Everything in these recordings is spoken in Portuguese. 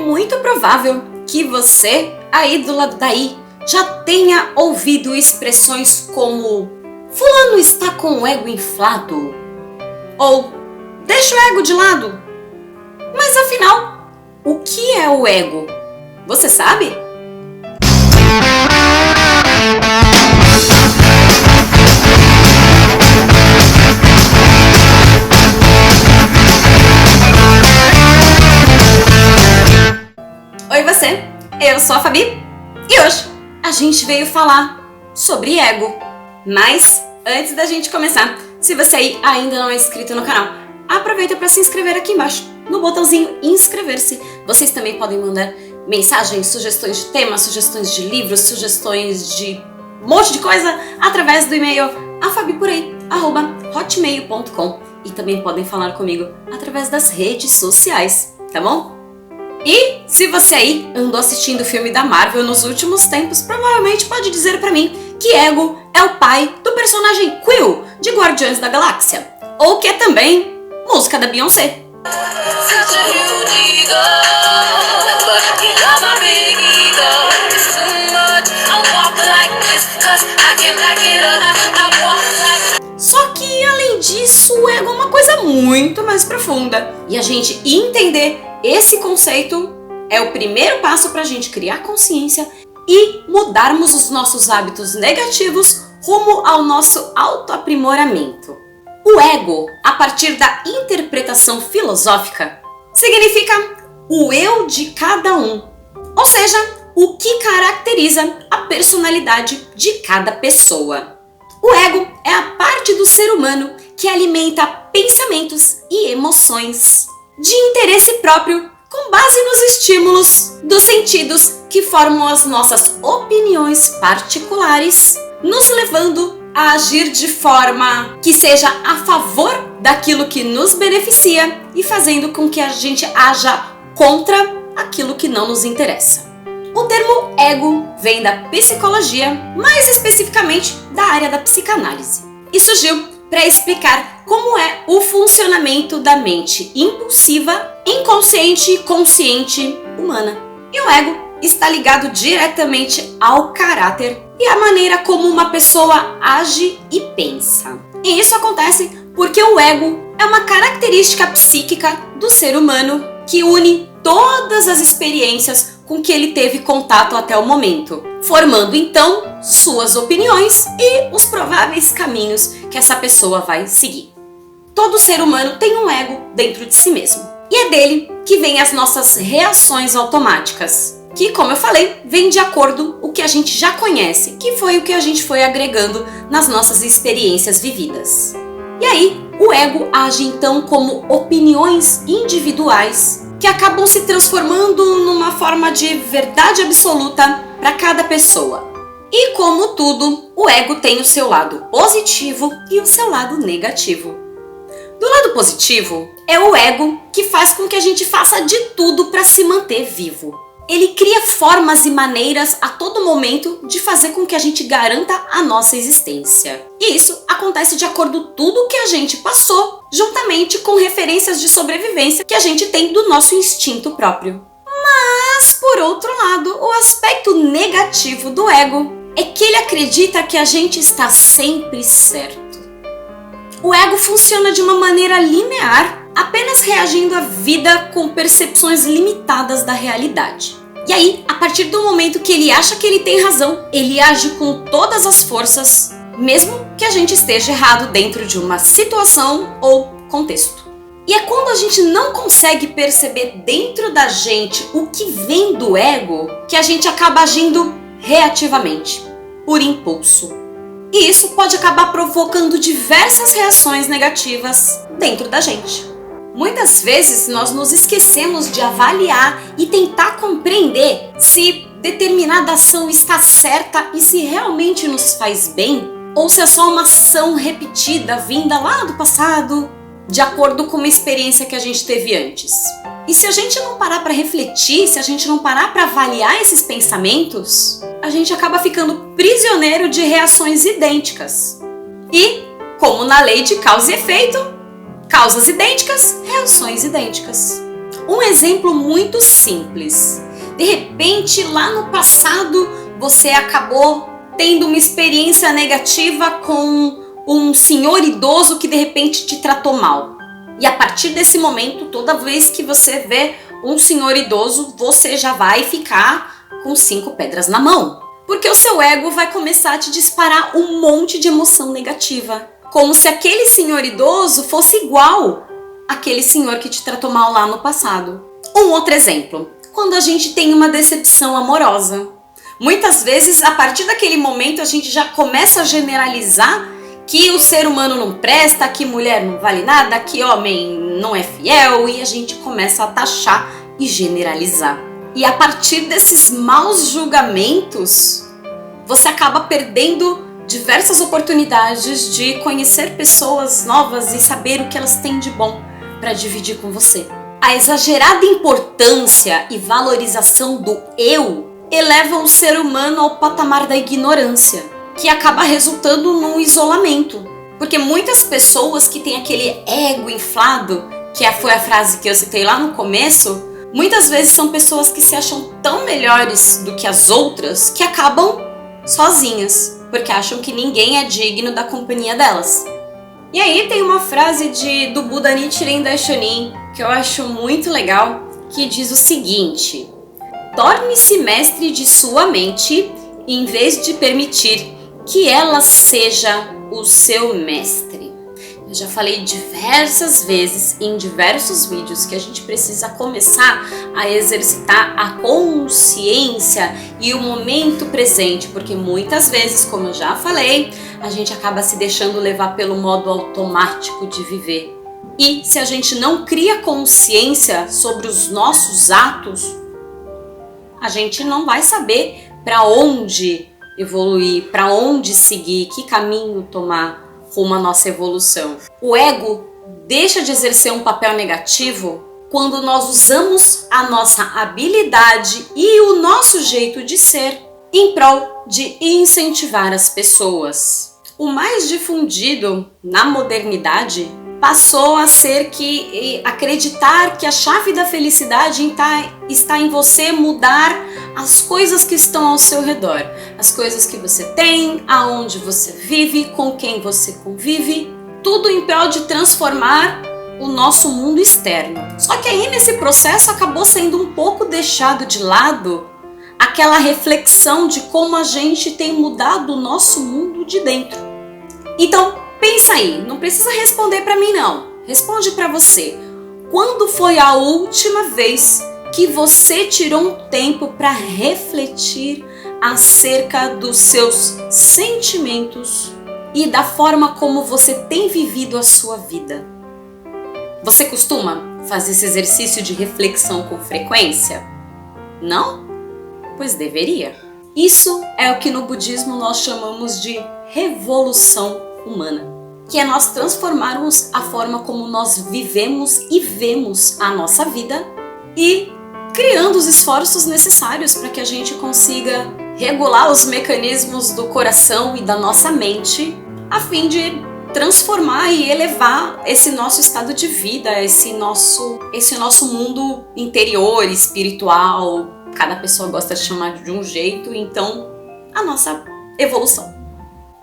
muito provável que você, aí do lado daí, já tenha ouvido expressões como fulano está com o ego inflado ou deixa o ego de lado. Mas afinal, o que é o ego? Você sabe? Oi você, eu sou a Fabi e hoje a gente veio falar sobre ego. Mas antes da gente começar, se você aí ainda não é inscrito no canal, aproveita para se inscrever aqui embaixo, no botãozinho inscrever-se. Vocês também podem mandar mensagens, sugestões de temas, sugestões de livros, sugestões de um monte de coisa através do e-mail afabipurei@hotmail.com e também podem falar comigo através das redes sociais, tá bom? E se você aí andou assistindo o filme da Marvel nos últimos tempos, provavelmente pode dizer pra mim que Ego é o pai do personagem Quill de Guardiões da Galáxia, ou que é também música da Beyoncé. Só que além disso, o ego é uma coisa muito mais profunda. E a gente entender esse conceito é o primeiro passo para a gente criar consciência e mudarmos os nossos hábitos negativos rumo ao nosso autoaprimoramento. O ego, a partir da interpretação filosófica, significa o eu de cada um, ou seja, o que caracteriza a personalidade de cada pessoa. O ego é a parte do ser humano que alimenta pensamentos e emoções de interesse próprio com base nos estímulos dos sentidos que formam as nossas opiniões particulares, nos levando a agir de forma que seja a favor daquilo que nos beneficia e fazendo com que a gente haja contra aquilo que não nos interessa. O termo ego vem da psicologia, mais especificamente da área da psicanálise, e surgiu para explicar como é o funcionamento da mente impulsiva, inconsciente e consciente humana. E o ego está ligado diretamente ao caráter e à maneira como uma pessoa age e pensa. E isso acontece porque o ego é uma característica psíquica do ser humano que une todas as experiências com que ele teve contato até o momento, formando então suas opiniões e os prováveis caminhos que essa pessoa vai seguir. Todo ser humano tem um ego dentro de si mesmo, e é dele que vêm as nossas reações automáticas, que, como eu falei, vem de acordo com o que a gente já conhece, que foi o que a gente foi agregando nas nossas experiências vividas. E aí, o ego age então como opiniões individuais que acabam se transformando numa forma de verdade absoluta para cada pessoa. E como tudo, o ego tem o seu lado positivo e o seu lado negativo. Do lado positivo, é o ego que faz com que a gente faça de tudo para se manter vivo. Ele cria formas e maneiras a todo momento de fazer com que a gente garanta a nossa existência. E isso acontece de acordo com tudo que a gente passou, juntamente com referências de sobrevivência que a gente tem do nosso instinto próprio. Mas, por outro lado, o aspecto negativo do ego é que ele acredita que a gente está sempre certo. O ego funciona de uma maneira linear, apenas reagindo à vida com percepções limitadas da realidade. E aí, a partir do momento que ele acha que ele tem razão, ele age com todas as forças, mesmo que a gente esteja errado dentro de uma situação ou contexto. E é quando a gente não consegue perceber dentro da gente o que vem do ego que a gente acaba agindo reativamente, por impulso. E isso pode acabar provocando diversas reações negativas dentro da gente. Muitas vezes nós nos esquecemos de avaliar e tentar compreender se determinada ação está certa e se realmente nos faz bem, ou se é só uma ação repetida vinda lá do passado, de acordo com uma experiência que a gente teve antes. E se a gente não parar para refletir, se a gente não parar para avaliar esses pensamentos, a gente acaba ficando prisioneiro de reações idênticas. E, como na lei de causa e efeito, causas idênticas, reações idênticas. Um exemplo muito simples. De repente, lá no passado, você acabou tendo uma experiência negativa com um senhor idoso que de repente te tratou mal. E a partir desse momento, toda vez que você vê um senhor idoso, você já vai ficar com 5 pedras na mão. Porque o seu ego vai começar a te disparar um monte de emoção negativa. Como se aquele senhor idoso fosse igual àquele senhor que te tratou mal lá no passado. Um outro exemplo. Quando a gente tem uma decepção amorosa. Muitas vezes, a partir daquele momento, a gente já começa a generalizar que o ser humano não presta, que mulher não vale nada, que homem não é fiel, e a gente começa a taxar e generalizar. E a partir desses maus julgamentos, você acaba perdendo diversas oportunidades de conhecer pessoas novas e saber o que elas têm de bom para dividir com você. A exagerada importância e valorização do eu eleva o ser humano ao patamar da ignorância, que acaba resultando num isolamento. Porque muitas pessoas que têm aquele ego inflado, que foi a frase que eu citei lá no começo, muitas vezes são pessoas que se acham tão melhores do que as outras que acabam sozinhas, porque acham que ninguém é digno da companhia delas. E aí tem uma frase do Buda Nichiren Daishonin, que eu acho muito legal, que diz o seguinte: torne-se mestre de sua mente em vez de permitir que ela seja o seu mestre. Eu já falei diversas vezes em diversos vídeos que a gente precisa começar a exercitar a consciência e o momento presente, porque muitas vezes, como eu já falei, a gente acaba se deixando levar pelo modo automático de viver. E se a gente não cria consciência sobre os nossos atos, a gente não vai saber para onde evoluir, para onde seguir, que caminho tomar rumo à nossa evolução. O ego deixa de exercer um papel negativo quando nós usamos a nossa habilidade e o nosso jeito de ser em prol de incentivar as pessoas. O mais difundido na modernidade passou a ser que acreditar que a chave da felicidade está em você mudar as coisas que estão ao seu redor, as coisas que você tem, aonde você vive, com quem você convive, tudo em prol de transformar o nosso mundo externo. Só que aí nesse processo acabou sendo um pouco deixado de lado aquela reflexão de como a gente tem mudado o nosso mundo de dentro. Então, pensa aí, não precisa responder para mim não, responde para você. Quando foi a última vez que você tirou um tempo para refletir acerca dos seus sentimentos e da forma como você tem vivido a sua vida? Você costuma fazer esse exercício de reflexão com frequência? Não? Pois deveria. Isso é o que no budismo nós chamamos de revolução humana, que é nós transformarmos a forma como nós vivemos e vemos a nossa vida e criando os esforços necessários para que a gente consiga regular os mecanismos do coração e da nossa mente a fim de transformar e elevar esse nosso estado de vida, esse nosso mundo interior, espiritual. Cada pessoa gosta de chamar de um jeito, então a nossa evolução.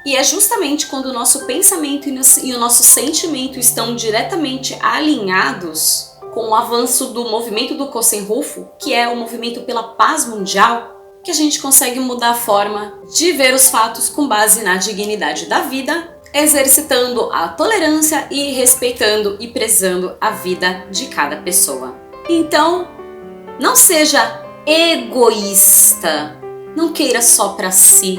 E é justamente quando o nosso pensamento e o nosso sentimento estão diretamente alinhados com o avanço do movimento do Kosen Rufu, que é o movimento pela paz mundial, que a gente consegue mudar a forma de ver os fatos com base na dignidade da vida, exercitando a tolerância e respeitando e prezando a vida de cada pessoa. Então, não seja egoísta, não queira só para si.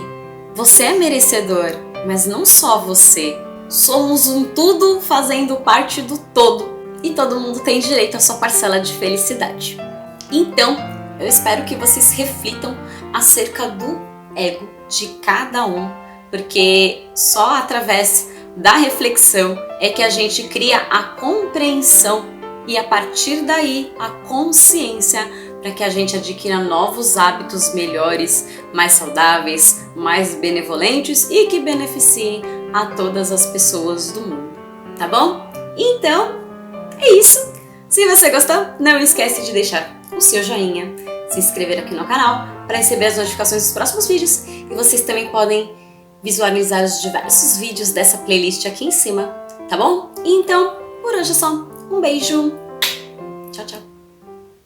Você é merecedor, mas não só você. Somos um tudo fazendo parte do todo e todo mundo tem direito à sua parcela de felicidade. Então, eu espero que vocês reflitam acerca do ego de cada um, porque só através da reflexão é que a gente cria a compreensão e a partir daí a consciência para que a gente adquira novos hábitos melhores, mais saudáveis, mais benevolentes e que beneficiem a todas as pessoas do mundo, tá bom? Então, é isso! Se você gostou, não esquece de deixar o seu joinha, se inscrever aqui no canal para receber as notificações dos próximos vídeos, e vocês também podem visualizar os diversos vídeos dessa playlist aqui em cima, tá bom? Então, por hoje é só. Um beijo. Tchau, tchau.